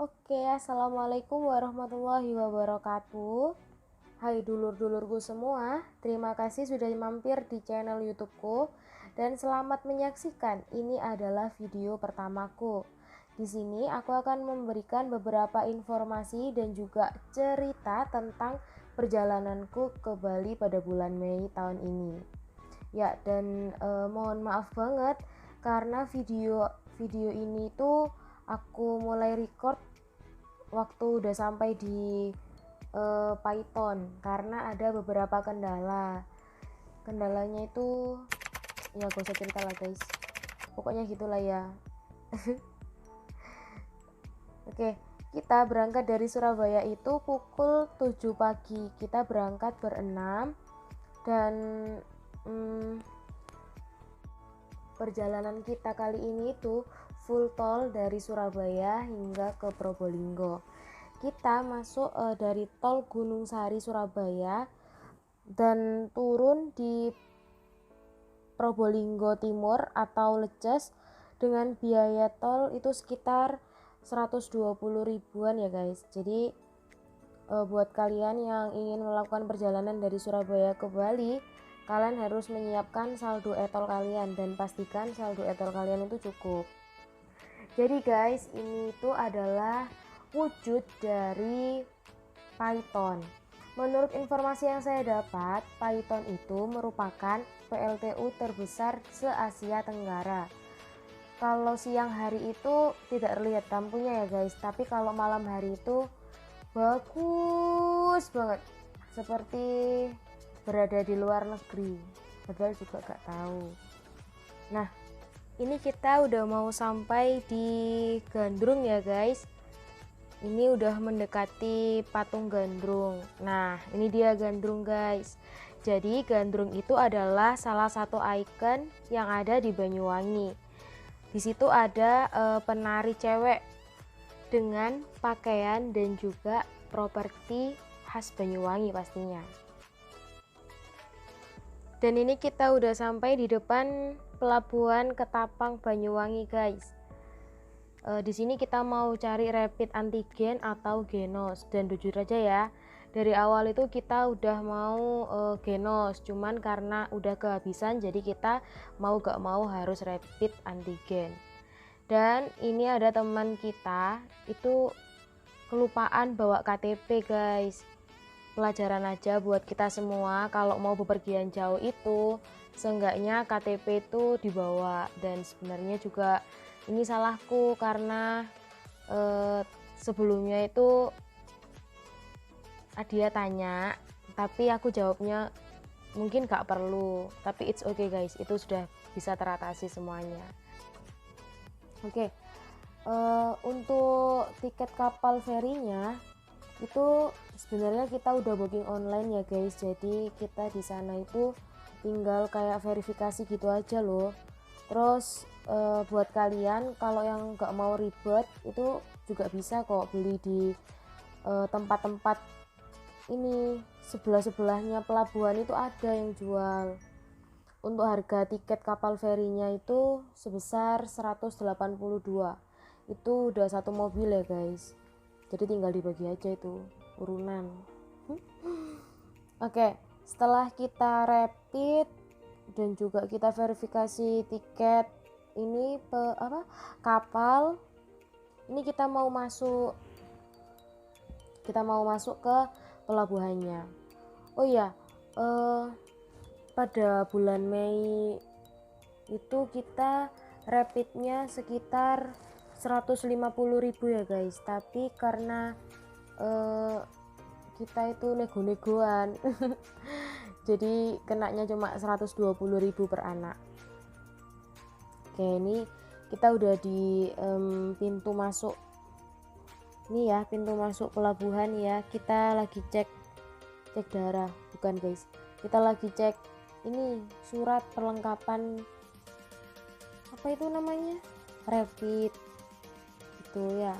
Oke, assalamualaikum warahmatullahi wabarakatuh. Hai dulur-dulurku semua, terima kasih sudah mampir di channel YouTubeku dan selamat menyaksikan. Ini adalah video pertamaku. Di sini aku akan memberikan beberapa informasi dan juga cerita tentang perjalananku ke Bali pada bulan Mei tahun ini. Ya, dan mohon maaf banget karena video ini tuh aku mulai record waktu udah sampai di Python karena ada beberapa kendalanya itu ya gak usah cerita lah guys, pokoknya gitulah ya. Oke, kita berangkat dari Surabaya itu pukul 7 pagi, kita berangkat berenam dan perjalanan kita kali ini itu full tol dari Surabaya hingga ke Probolinggo. Kita masuk dari tol Gunung Sari Surabaya dan turun di Probolinggo Timur atau Leces dengan biaya tol itu sekitar 120 ribuan ya guys. Jadi buat kalian yang ingin melakukan perjalanan dari Surabaya ke Bali, kalian harus menyiapkan saldo e-tol kalian dan pastikan saldo e-tol kalian itu cukup. Jadi guys, ini itu adalah wujud dari Python. Menurut informasi yang saya dapat, Python itu merupakan PLTU terbesar se-Asia Tenggara. Kalau siang hari itu tidak terlihat lampunya ya guys, tapi kalau malam hari itu bagus banget, seperti berada di luar negeri, padahal juga gak tahu. Nah, ini kita udah mau sampai di Gandrung ya guys. Ini udah mendekati patung Gandrung. Nah, ini dia Gandrung guys. Jadi Gandrung itu adalah salah satu ikon yang ada di Banyuwangi. Di situ ada penari cewek dengan pakaian dan juga properti khas Banyuwangi pastinya. Dan ini kita udah sampai di depan pelabuhan Ketapang Banyuwangi guys. Di sini kita mau cari rapid antigen atau genos, dan jujur aja ya, dari awal itu kita udah mau genos, cuman karena udah kehabisan jadi kita mau gak mau harus rapid antigen. Dan ini ada teman kita itu kelupaan bawa KTP guys. Pelajaran aja buat kita semua, kalau mau bepergian jauh itu seenggaknya KTP itu dibawa. Dan sebenarnya juga ini salahku karena sebelumnya itu dia tanya tapi aku jawabnya mungkin gak perlu, tapi it's okay guys, itu sudah bisa teratasi semuanya. Oke, untuk tiket kapal ferinya itu sebenarnya kita udah booking online ya guys, jadi kita di sana itu tinggal kayak verifikasi gitu aja loh. Terus buat kalian kalau yang nggak mau ribet itu juga bisa kok beli di tempat-tempat ini sebelah-sebelahnya pelabuhan itu ada yang jual. Untuk harga tiket kapal ferinya itu sebesar 182, itu udah satu mobil ya guys, jadi tinggal dibagi aja itu urunan. Oke, setelah kita rapid dan juga kita verifikasi tiket ini kapal, ini kita mau masuk ke pelabuhannya. Oh ya, pada bulan Mei itu kita rapidnya sekitar 150.000 ya guys, tapi karena kita itu nego-negoan jadi kenanya cuma 120.000 per anak. Oke, ini kita udah di pintu masuk ini ya, pintu masuk pelabuhan ya. Kita lagi cek darah, bukan guys, kita lagi cek ini surat perlengkapan apa itu namanya, rapid itu ya.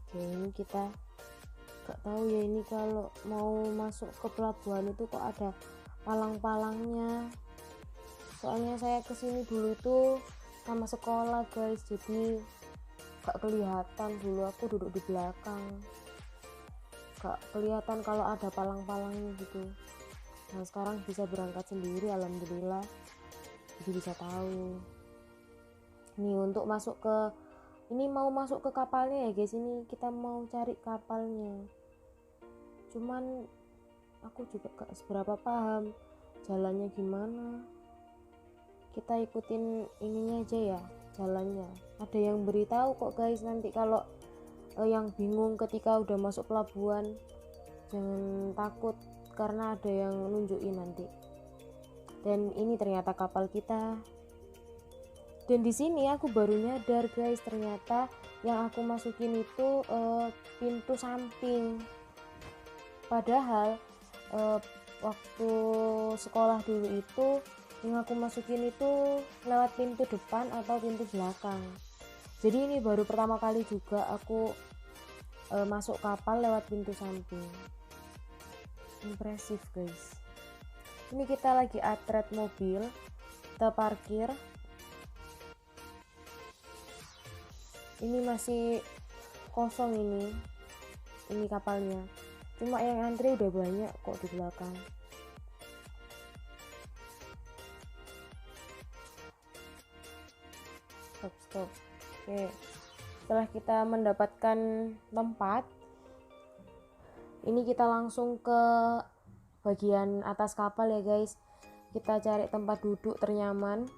Oke, ini kita gak tahu ya, ini kalau mau masuk ke pelabuhan itu kok ada palang-palangnya. Soalnya saya kesini dulu itu sama sekolah guys, jadi gak kelihatan. Dulu aku duduk di belakang, gak kelihatan kalau ada palang-palangnya gitu. Nah sekarang bisa berangkat sendiri, alhamdulillah, jadi bisa tahu. Nih untuk masuk ke ini, mau masuk ke kapalnya ya guys. Ini kita mau cari kapalnya, cuman aku juga gak seberapa paham jalannya gimana. Kita ikutin ininya aja ya, jalannya. Ada yang beritahu kok guys, nanti kalau yang bingung ketika udah masuk pelabuhan jangan takut, karena ada yang nunjukin nanti. Dan ini ternyata kapal kita. Dan di sini aku baru nyadar guys, ternyata yang aku masukin itu pintu samping. Padahal waktu sekolah dulu itu yang aku masukin itu lewat pintu depan atau pintu belakang. Jadi ini baru pertama kali juga aku masuk kapal lewat pintu samping. Impresif guys. Ini kita lagi atret mobil, kita parkir. Ini masih kosong ini kapalnya, cuma yang antri udah banyak kok di belakang. Stop. Oke, setelah kita mendapatkan tempat, ini kita langsung ke bagian atas kapal ya guys. Kita cari tempat duduk ternyaman,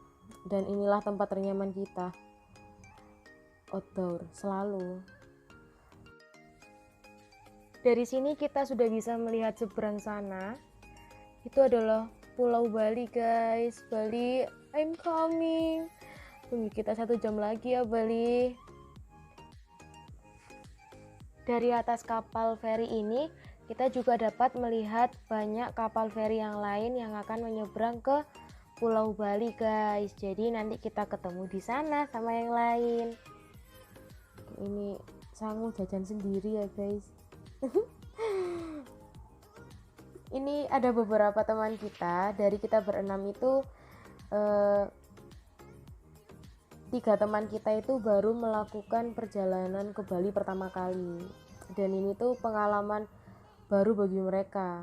dan inilah tempat ternyaman kita, outdoor selalu. Dari sini kita sudah bisa melihat seberang sana, itu adalah Pulau Bali guys. Bali, I'm coming. Tunggu kita 1 jam lagi ya Bali. Dari atas kapal feri ini kita juga dapat melihat banyak kapal feri yang lain yang akan menyeberang ke Pulau Bali guys. Jadi nanti kita ketemu di sana sama yang lain. Ini sangu jajan sendiri ya guys. Ini ada beberapa teman kita, dari kita berenam itu 3 teman kita itu baru melakukan perjalanan ke Bali pertama kali, dan ini tuh pengalaman baru bagi mereka.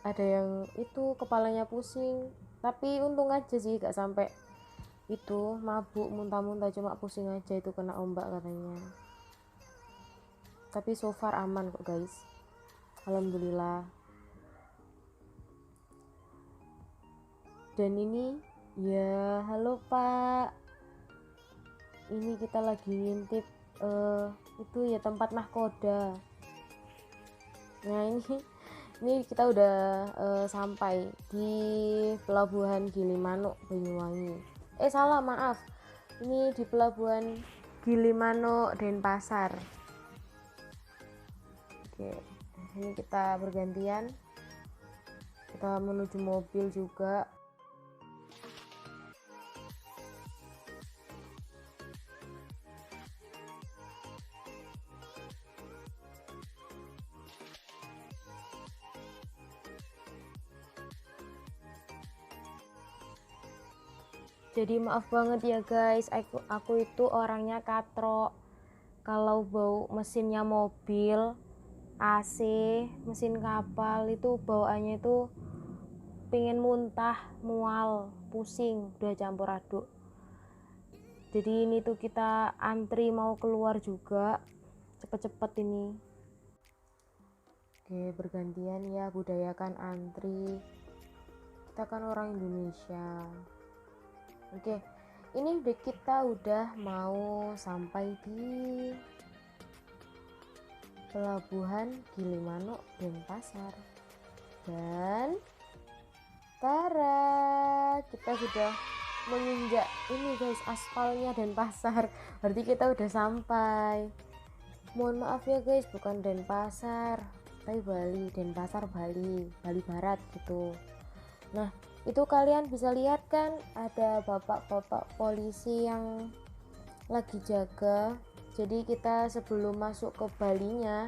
Ada yang itu kepalanya pusing, tapi untung aja sih gak sampai itu mabuk muntah-muntah, cuma pusing aja, itu kena ombak katanya. Tapi so far aman kok guys, alhamdulillah. Dan ini ya, halo Pak, ini kita lagi ngintip itu ya tempat nahkoda. Nah ini kita udah sampai di pelabuhan Gilimanuk Banyuwangi. Salah, maaf, ini di pelabuhan Gilimanuk Denpasar. Oke, ini kita bergantian, kita menuju mobil juga. Jadi maaf banget ya guys, aku itu orangnya katrok. Kalau bau mesinnya mobil, AC, mesin kapal itu bawaannya itu pengen muntah, mual, pusing, udah campur aduk. Jadi ini tuh kita antri mau keluar juga, cepet-cepet ini. Oke, bergantian ya, budayakan antri, kita kan orang Indonesia. Oke, ini kita udah mau sampai di pelabuhan Gilimanuk Denpasar, dan tara, kita sudah menginjak ini guys, aspalnya Denpasar. Berarti kita udah sampai. Mohon maaf ya guys, bukan Denpasar tapi Bali, Denpasar Bali, Bali Barat gitu. Nah itu kalian bisa lihat kan, ada bapak-bapak polisi yang lagi jaga. Jadi kita sebelum masuk ke Balinya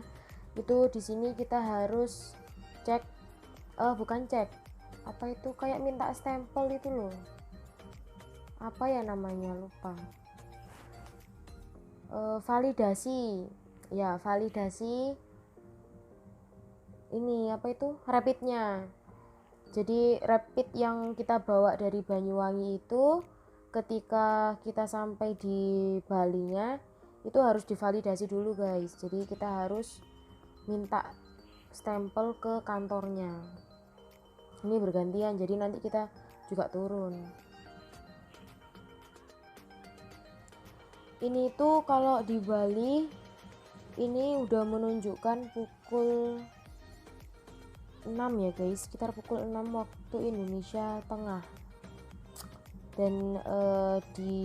itu di sini kita harus cek bukan cek, apa itu, kayak minta stempel itu loh, apa ya namanya, lupa. Validasi ya, validasi ini apa itu, rapidnya. Jadi rapid yang kita bawa dari Banyuwangi itu ketika kita sampai di Balinya itu harus divalidasi dulu guys. Jadi kita harus minta stempel ke kantornya. Ini bergantian, jadi nanti kita juga turun. Ini tuh kalau di Bali ini udah menunjukkan pukul 6 ya guys, sekitar pukul 6 waktu Indonesia Tengah. Dan di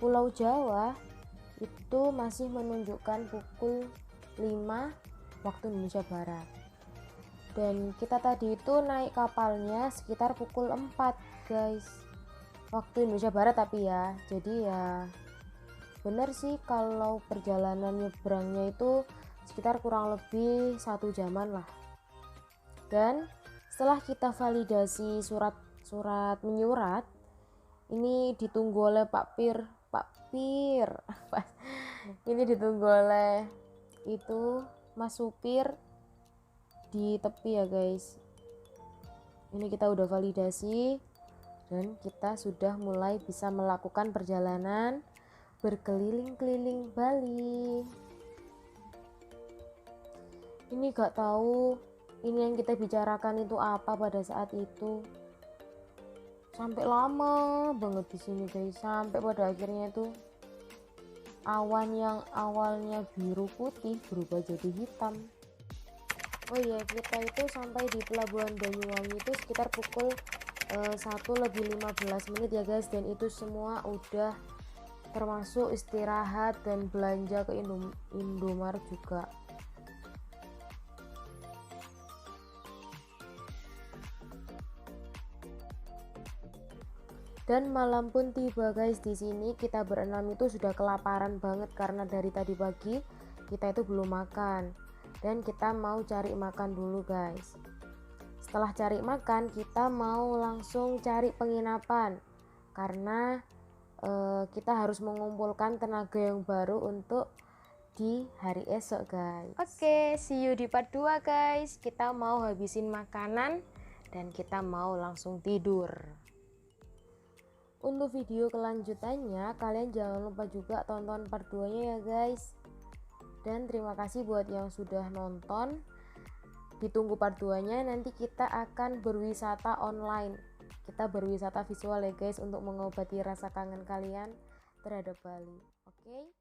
Pulau Jawa itu masih menunjukkan pukul 5 waktu Indonesia Barat. Dan kita tadi itu naik kapalnya sekitar pukul 4 guys, waktu Indonesia Barat tapi ya. Jadi ya bener sih kalau perjalanan nyebrangnya itu sekitar kurang lebih 1 jaman lah. Dan setelah kita validasi surat menyurat, ini ditunggu oleh Pak Pir ini ditunggu oleh itu Mas Supir di tepi ya guys. Ini kita udah validasi dan kita sudah mulai bisa melakukan perjalanan berkeliling-keliling Bali. Ini gak tahu ini yang kita bicarakan itu apa pada saat itu, sampai lama banget di sini guys, sampai pada akhirnya itu awan yang awalnya biru putih berubah jadi hitam. Oh iya, kita itu sampai di Pelabuhan Banyuwangi itu sekitar pukul 1:15 ya guys, dan itu semua udah termasuk istirahat dan belanja ke Indomaret juga. Dan malam pun tiba guys. Di sini kita berenam itu sudah kelaparan banget karena dari tadi pagi kita itu belum makan dan kita mau cari makan dulu guys. Setelah cari makan kita mau langsung cari penginapan karena kita harus mengumpulkan tenaga yang baru untuk di hari esok guys. Oke, see you di part 2 guys. Kita mau habisin makanan dan kita mau langsung tidur. Untuk video kelanjutannya kalian jangan lupa juga tonton part 2 nya ya guys. Dan terima kasih buat yang sudah nonton. Ditunggu part 2 nya, nanti kita akan berwisata online. Kita berwisata visual ya guys untuk mengobati rasa kangen kalian terhadap Bali. Oke?